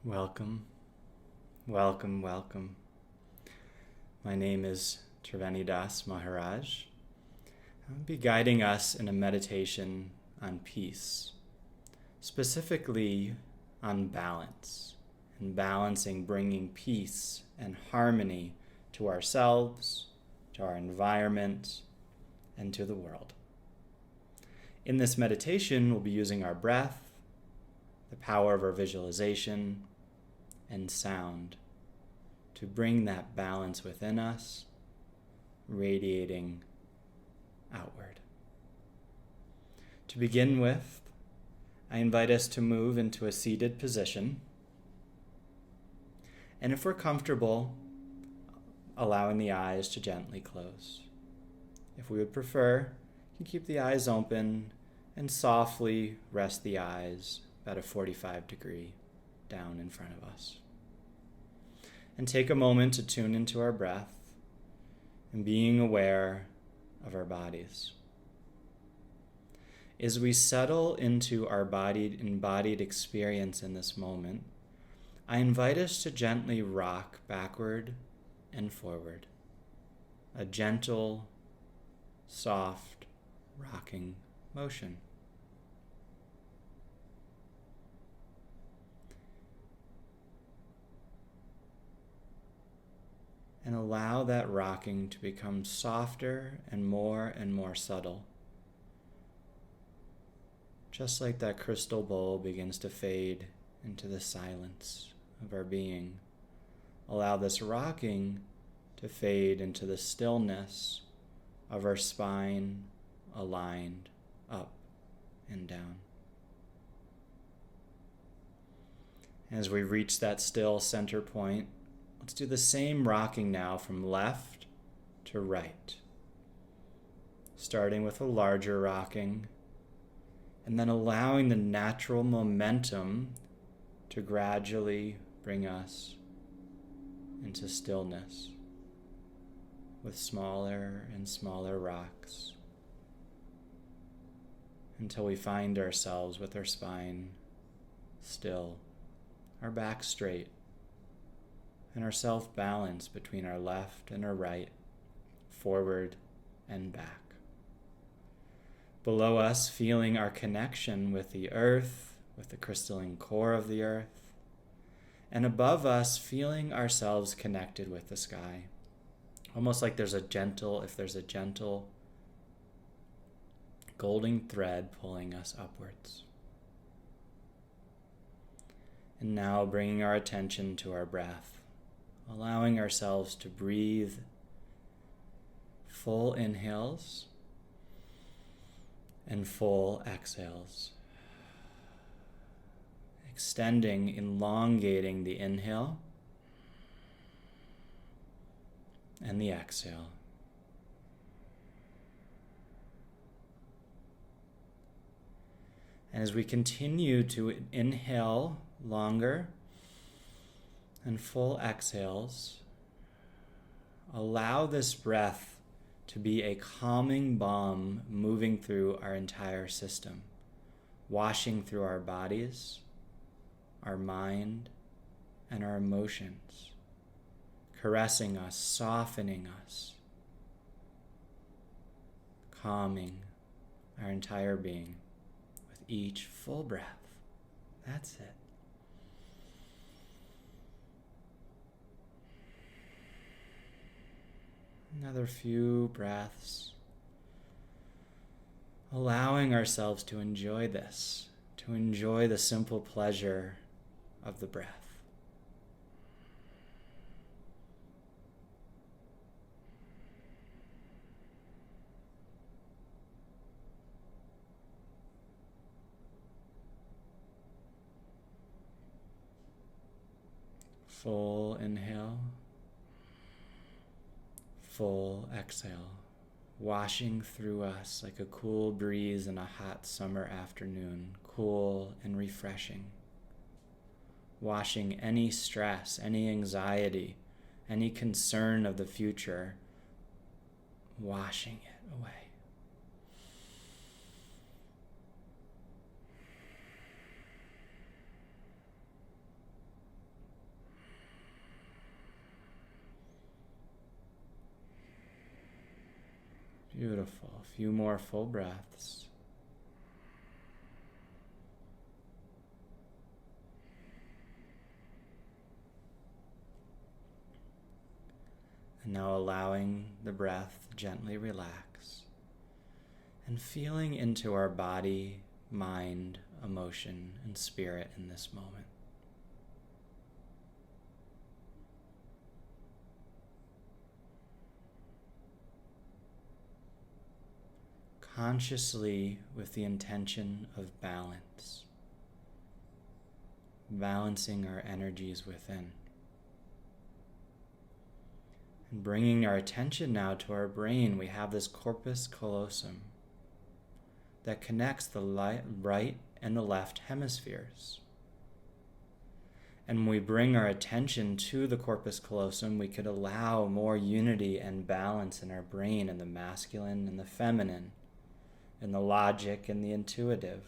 Welcome, welcome, welcome. My name is Triveni Das Maharaj. I'll be guiding us in a meditation on peace, specifically on balance, and balancing, bringing peace and harmony to ourselves, to our environment, and to the world. In this meditation, we'll be using our breath, the power of our visualization, and sound to bring that balance within us, radiating outward. To begin with, I invite us to move into a seated position. And if we're comfortable, allowing the eyes to gently close. If we would prefer, you can keep the eyes open and softly rest the eyes about a 45-degree down in front of us. And take a moment to tune into our breath and being aware of our bodies. As we settle into our embodied experience in this moment, I invite us to gently rock backward and forward. A gentle, soft, rocking motion. And allow that rocking to become softer and more subtle. Just like that crystal bowl begins to fade into the silence of our being. Allow this rocking to fade into the stillness of our spine aligned up and down. As we reach that still center point, let's do the same rocking now from left to right. Starting with a larger rocking, and then allowing the natural momentum to gradually bring us into stillness with smaller and smaller rocks until we find ourselves with our spine still, our back straight, and our self-balance between our left and our right, forward and back. Below us, feeling our connection with the earth, with the crystalline core of the earth, and above us, feeling ourselves connected with the sky. Almost like there's a gentle golden thread pulling us upwards. And now bringing our attention to our breath, allowing ourselves to breathe full inhales and full exhales. Extending, elongating the inhale and the exhale. And as we continue to inhale longer and full exhales, allow this breath to be a calming balm moving through our entire system, washing through our bodies, our mind, and our emotions, caressing us, softening us, calming our entire being with each full breath. That's it. Another few breaths, allowing ourselves to enjoy this, to enjoy the simple pleasure of the breath. Full inhale. Full exhale, washing through us like a cool breeze in a hot summer afternoon, cool and refreshing. Washing any stress, any anxiety, any concern of the future, washing it away. Beautiful. A few more full breaths. And now allowing the breath to gently relax and feeling into our body, mind, emotion, and spirit in this moment. Consciously with the intention of balance, balancing our energies within. And bringing our attention now to our brain, we have this corpus callosum that connects the right and the left hemispheres. And when we bring our attention to the corpus callosum, we could allow more unity and balance in our brain, in the masculine and the feminine, in the logic and the intuitive,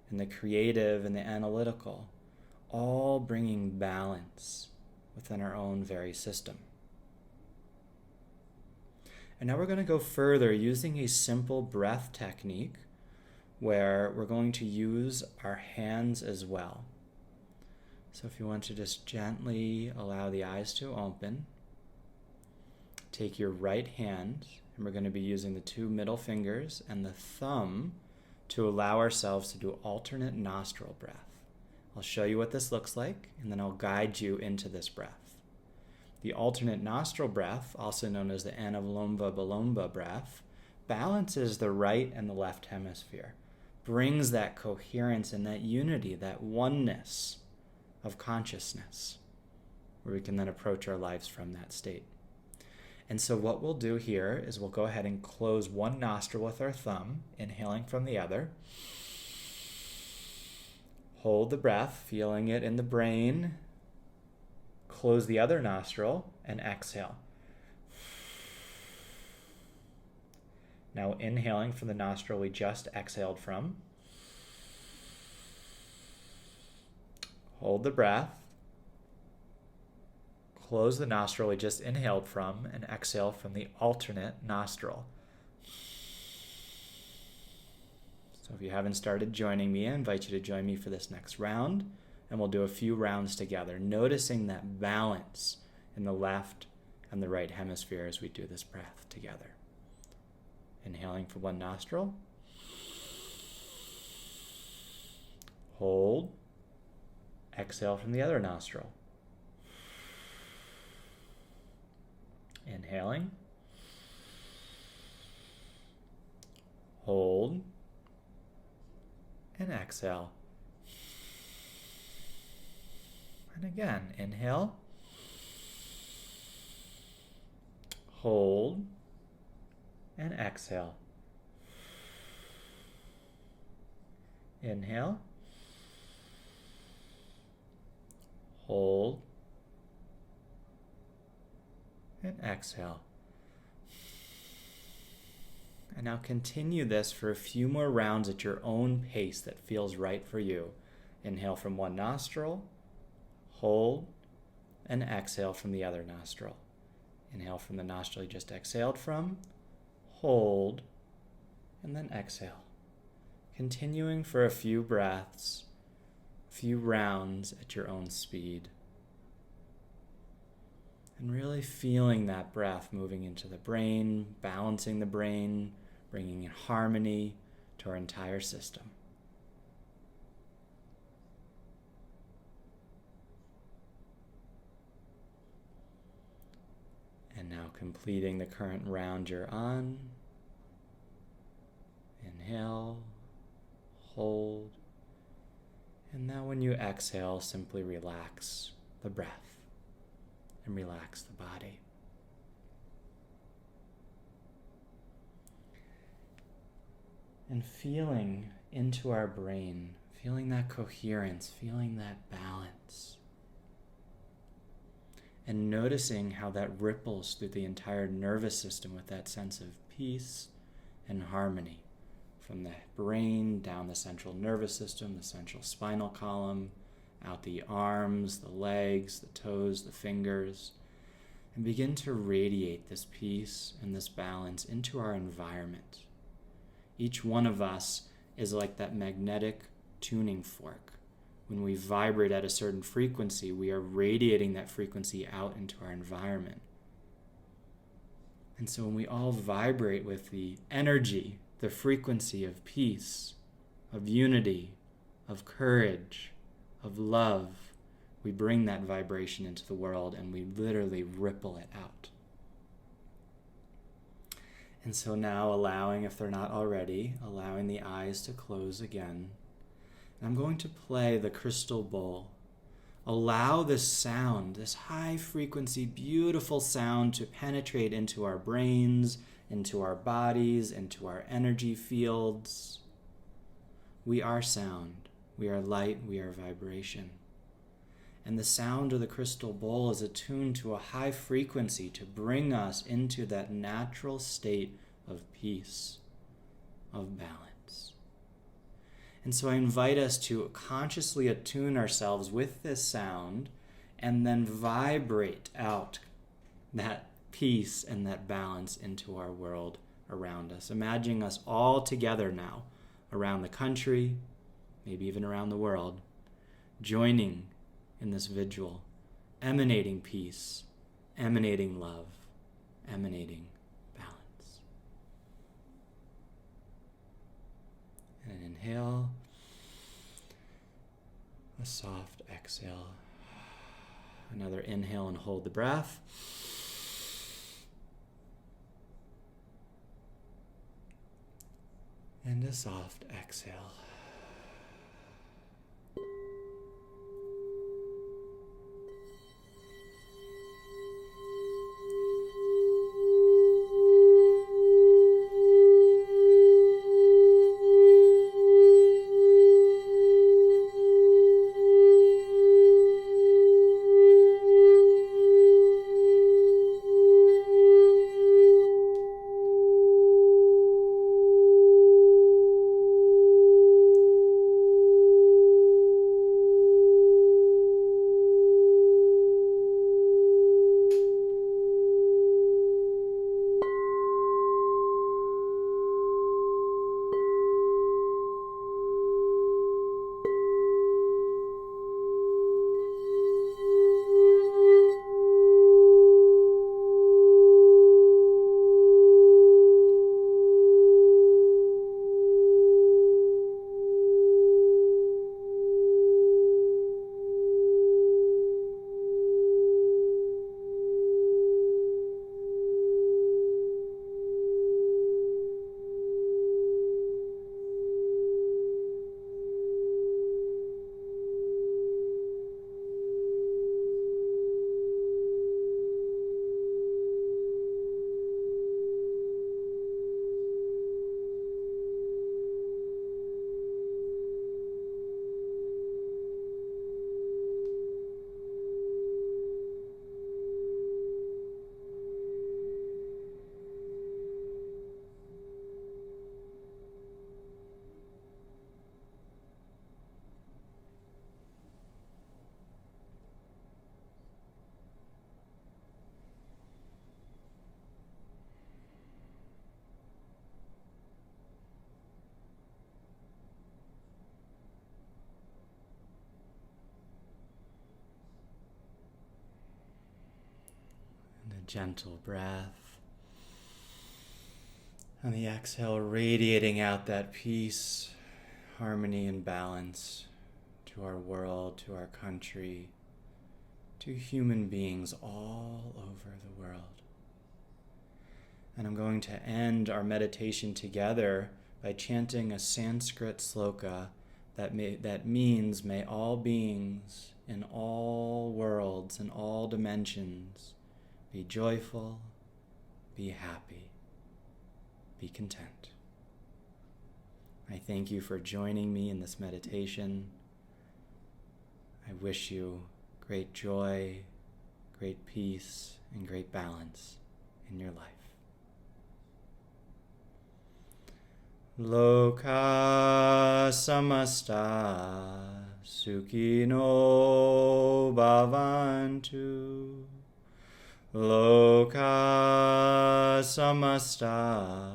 in the creative and the analytical, all bringing balance within our own very system. And now we're going to go further using a simple breath technique where we're going to use our hands as well. So if you want to just gently allow the eyes to open, take your right hand, and we're going to be using the two middle fingers and the thumb to allow ourselves to do alternate nostril breath. I'll show you what this looks like, and then I'll guide you into this breath. The alternate nostril breath, also known as the Anulomva-Vilomva breath, balances the right and the left hemisphere, brings that coherence and that unity, that oneness of consciousness, where we can then approach our lives from that state. And so what we'll do here is we'll go ahead and close one nostril with our thumb, inhaling from the other. Hold the breath, feeling it in the brain. Close the other nostril and exhale. Now inhaling from the nostril we just exhaled from. Hold the breath. Close the nostril we just inhaled from and exhale from the alternate nostril. So if you haven't started joining me, I invite you to join me for this next round. And we'll do a few rounds together, noticing that balance in the left and the right hemisphere as we do this breath together. Inhaling from one nostril. Hold. Exhale from the other nostril. Inhaling. Hold. And exhale. And again, inhale, hold, and exhale. Inhale, hold, and exhale. And now continue this for a few more rounds at your own pace that feels right for you. Inhale from one nostril. Hold, and exhale from the other nostril. Inhale from the nostril you just exhaled from. Hold, and then exhale. Continuing for a few breaths, a few rounds at your own speed. And really feeling that breath moving into the brain, balancing the brain, bringing in harmony to our entire system. And now completing the current round you're on. Inhale, hold, and now when you exhale, simply relax the breath and relax the body. And feeling into our brain, feeling that coherence, feeling that balance. And noticing how that ripples through the entire nervous system with that sense of peace and harmony. From the brain, down the central nervous system, the central spinal column, out the arms, the legs, the toes, the fingers. and begin to radiate this peace and this balance into our environment. Each one of us is like that magnetic tuning fork. When we vibrate at a certain frequency, we are radiating that frequency out into our environment. And so when we all vibrate with the energy, the frequency of peace, of unity, of courage, of love, we bring that vibration into the world and we literally ripple it out. And so now allowing, if they're not already, allowing the eyes to close again. And I'm going to play the crystal bowl. Allow this sound, this high frequency, beautiful sound to penetrate into our brains, into our bodies, into our energy fields. We are sound. We are light. We are vibration. And the sound of the crystal bowl is attuned to a high frequency to bring us into that natural state of peace, of balance. And so I invite us to consciously attune ourselves with this sound and then vibrate out that peace and that balance into our world around us. Imagining us all together now around the country, maybe even around the world, joining in this vigil, emanating peace, emanating love, emanating balance. And an inhale, a soft exhale. Another inhale and hold the breath. And a soft exhale. Gentle breath. On the exhale, radiating out that peace, harmony, and balance to our world, to our country, to human beings all over the world. And I'm going to end our meditation together by chanting a Sanskrit sloka that means, may all beings in all worlds and all dimensions be joyful, be happy, be content. I thank you for joining me in this meditation. I wish you great joy, great peace, and great balance in your life. Loka samasta sukhino bhavantu. Loka samasta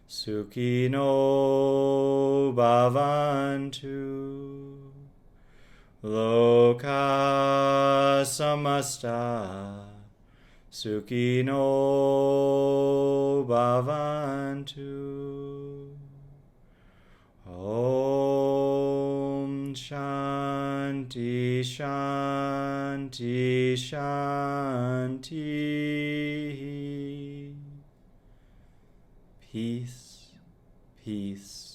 sukhino bhavantu. Loka samasta sukhino bhavantu. Om Shanti Shanti Shanti. Peace, peace,